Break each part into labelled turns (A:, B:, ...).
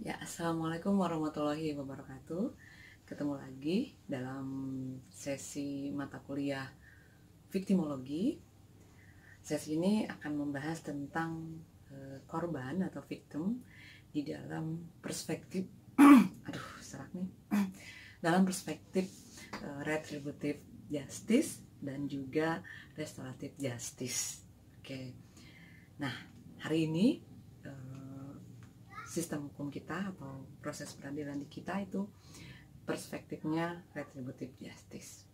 A: Ya, assalamualaikum warahmatullahi wabarakatuh. Ketemu lagi dalam sesi mata kuliah viktimologi. Sesi ini akan membahas tentang korban atau victim di dalam perspektif, serak nih, dalam perspektif retributive justice dan juga restorative justice. Oke, nah hari ini sistem hukum kita atau proses peradilan di kita itu perspektifnya retributive justice.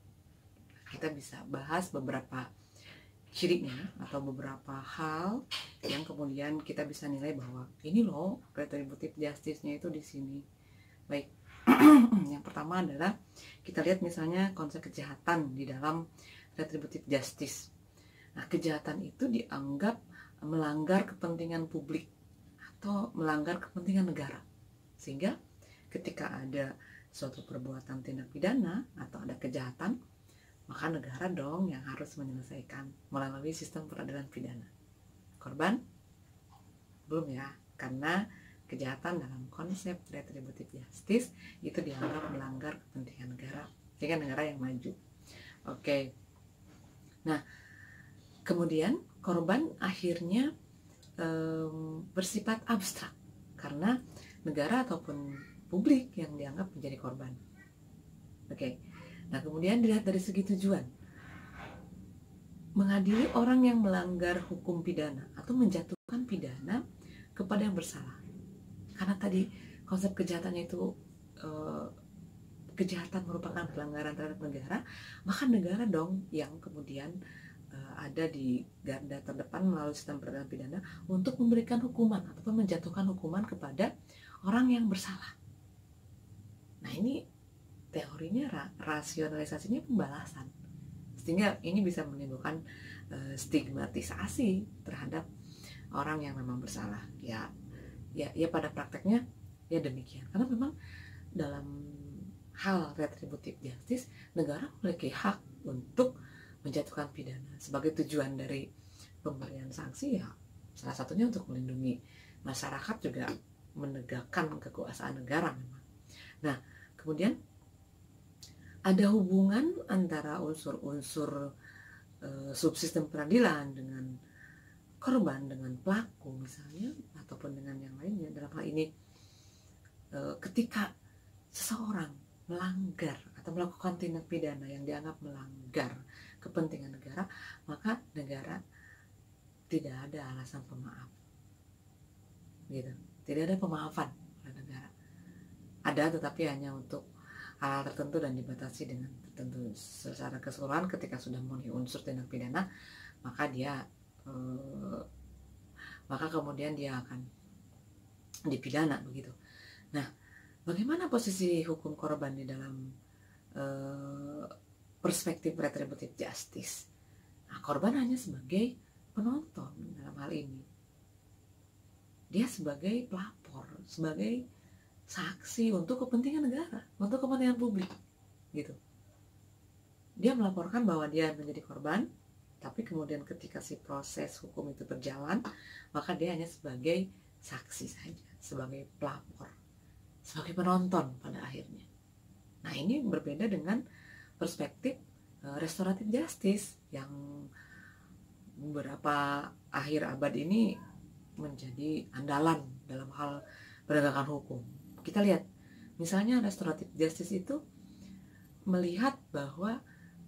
A: Kita bisa bahas beberapa cirinya atau beberapa hal yang kemudian kita bisa nilai bahwa ini loh retributive justice-nya itu di sini. Baik, yang pertama adalah kita lihat misalnya konsep kejahatan di dalam retributive justice. Nah, kejahatan itu dianggap melanggar kepentingan publik atau melanggar kepentingan negara, sehingga ketika ada suatu perbuatan tindak pidana atau ada kejahatan, maka negara dong yang harus menyelesaikan melalui sistem peradilan pidana. Korban belum ya, karena kejahatan dalam konsep retributive justice itu dianggap melanggar kepentingan negara, sehingga negara yang maju. Oke, nah kemudian korban akhirnya bersifat abstrak karena negara ataupun publik yang dianggap menjadi korban. Oke, nah kemudian dilihat dari segi tujuan, mengadili orang yang melanggar hukum pidana atau menjatuhkan pidana kepada yang bersalah. Karena tadi konsep kejahatannya itu kejahatan merupakan pelanggaran terhadap negara, maka negara dong yang kemudian ada di garda terdepan melalui sistem peradilan pidana untuk memberikan hukuman atau menjatuhkan hukuman kepada orang yang bersalah. Nah, ini teorinya rasionalisasinya pembalasan, sehingga ini bisa menimbulkan stigmatisasi terhadap orang yang memang bersalah. Ya pada prakteknya ya demikian, karena memang dalam hal retributive justice negara memiliki hak untuk menjatuhkan pidana sebagai tujuan dari pemberian sanksi, ya salah satunya untuk melindungi masyarakat, juga menegakkan kekuasaan negara memang. Nah, kemudian ada hubungan antara unsur-unsur subsistem peradilan dengan korban, dengan pelaku misalnya, ataupun dengan yang lainnya. Dalam hal ini ketika seseorang melanggar atau melakukan tindak pidana yang dianggap melanggar kepentingan negara, maka negara tidak ada alasan pemaaf, gitu. Tidak ada pemaafan oleh negara. Ada, tetapi hanya untuk hal tertentu dan dibatasi dengan tertentu. Secara keseluruhan ketika sudah memenuhi unsur tindak pidana, maka kemudian dia akan dipidana, begitu. Nah, bagaimana posisi hukum korban di dalam perspektif retributive justice? Nah, korban hanya sebagai penonton dalam hal ini. Dia sebagai pelapor, sebagai saksi untuk kepentingan negara, untuk kepentingan publik, gitu. Dia melaporkan bahwa dia menjadi korban, tapi kemudian ketika si proses hukum itu berjalan, maka dia hanya sebagai saksi saja, sebagai pelapor, sebagai penonton pada akhirnya. Nah, ini berbeda dengan perspektif restoratif justice yang beberapa akhir abad ini menjadi andalan dalam hal penegakan hukum. Kita lihat, misalnya restoratif justice itu melihat bahwa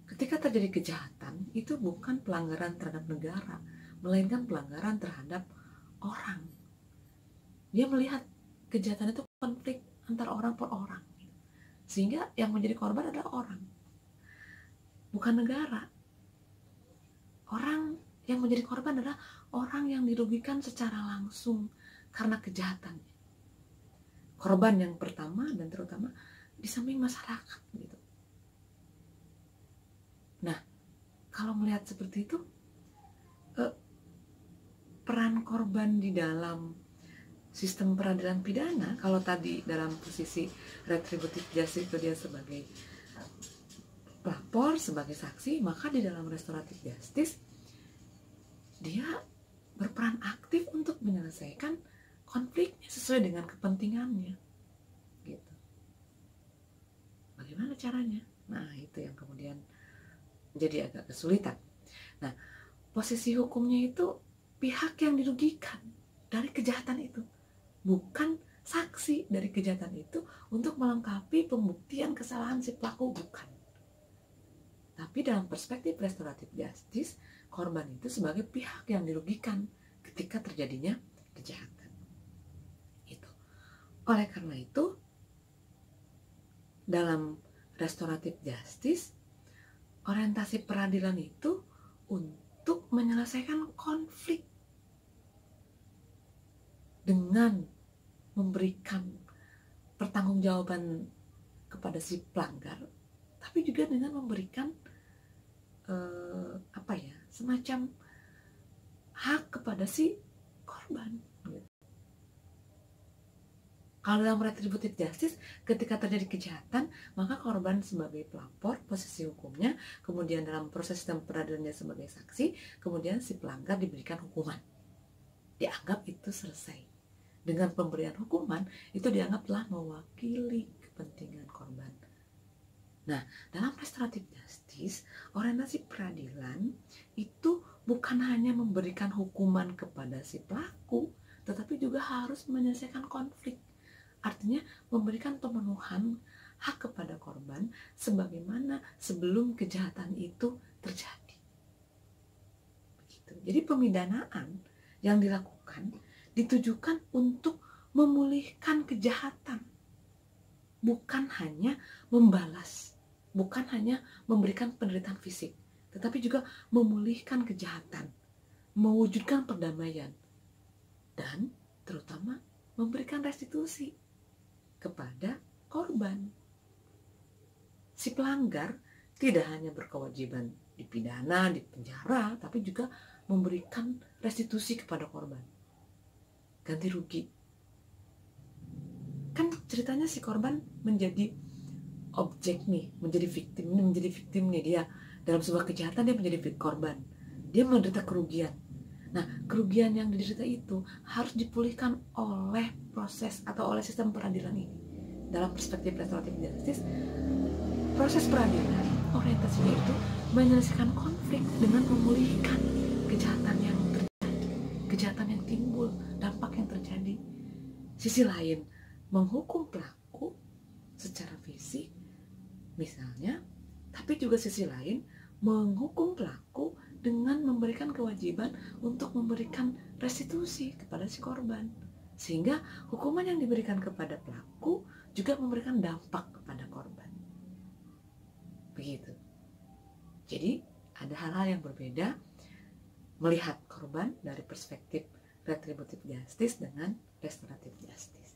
A: ketika terjadi kejahatan itu bukan pelanggaran terhadap negara, melainkan pelanggaran terhadap orang. Dia melihat kejahatan itu konflik antara orang per orang, sehingga yang menjadi korban adalah orang, bukan negara. Orang yang menjadi korban adalah orang yang dirugikan secara langsung karena kejahatannya. Korban yang pertama dan terutama di samping masyarakat, gitu. Nah, kalau melihat seperti itu, peran korban di dalam sistem peradilan pidana, kalau tadi dalam posisi retributive justice itu dia sebagai pelapor, sebagai saksi, maka di dalam restoratif justice dia berperan aktif untuk menyelesaikan konfliknya sesuai dengan kepentingannya gitu. Bagaimana caranya? Nah, itu yang kemudian jadi agak kesulitan. Nah, posisi hukumnya itu pihak yang dirugikan dari kejahatan itu, bukan saksi dari kejahatan itu untuk melengkapi pembuktian kesalahan si pelaku, bukan. Tapi dalam perspektif restoratif justice, korban itu sebagai pihak yang dirugikan ketika terjadinya kejahatan. Itu. Oleh karena itu, dalam restoratif justice, orientasi peradilan itu untuk menyelesaikan konflik dengan memberikan pertanggungjawaban kepada si pelanggar, tapi juga dengan memberikan semacam hak kepada si korban. Kalau dalam retributive justice, ketika terjadi kejahatan, maka korban sebagai pelapor, posisi hukumnya, kemudian dalam proses sistem peradilannya sebagai saksi, kemudian si pelanggar diberikan hukuman. Dianggap itu selesai. Dengan pemberian hukuman, itu dianggap telah mewakili kepentingan korban. Nah, dalam restoratif justice, orientasi peradilan itu bukan hanya memberikan hukuman kepada si pelaku, tetapi juga harus menyelesaikan konflik. Artinya memberikan pemenuhan hak kepada korban sebagaimana sebelum kejahatan itu terjadi. Begitu. Jadi pemidanaan yang dilakukan ditujukan untuk memulihkan kejahatan, bukan hanya membalas, bukan hanya memberikan penderitaan fisik, tetapi juga memulihkan kejahatan, mewujudkan perdamaian, dan terutama memberikan restitusi kepada korban. Si pelanggar tidak hanya berkewajiban dipidana, dipenjara, tapi juga memberikan restitusi kepada korban, ganti rugi. Kan ceritanya si korban menjadi objek nih, menjadi victim nih dia dalam sebuah kejahatan, dia menjadi korban, dia menderita kerugian. Nah, kerugian yang diderita itu harus dipulihkan oleh proses atau oleh sistem peradilan ini. Dalam perspektif restoratif justice, proses peradilan orientasinya itu menyelesaikan konflik dengan memulihkan kejahatan yang terjadi, kejahatan yang timbul, dampak yang terjadi. Sisi lain, menghukum pelaku secara fisik misalnya, tapi juga sisi lain menghukum pelaku dengan memberikan kewajiban untuk memberikan restitusi kepada si korban, sehingga hukuman yang diberikan kepada pelaku juga memberikan dampak kepada korban. Begitu. Jadi ada hal-hal yang berbeda melihat korban dari perspektif retributive justice dengan restoratif justice.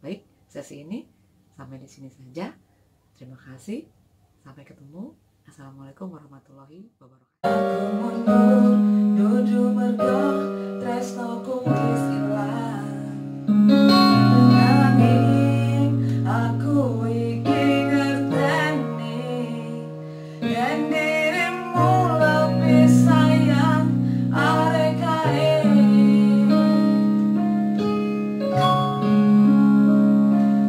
A: Baik, sesi ini sampai di sini saja. Terima kasih. Sampai ketemu. Assalamualaikum warahmatullahi wabarakatuh. Aku mundur, dudu mergo, tresnoku wis ilang. Nanging aku iki ngerteni, yen dirimu lebih sayang arek kae.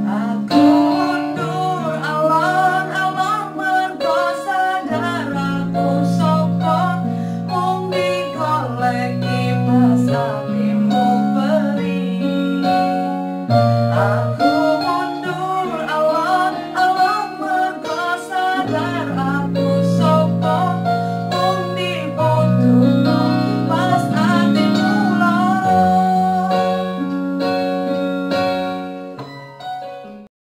A: Aku mundur alon-alon mergo sadar aku sapa mung digoleki pas atimu beri. Aku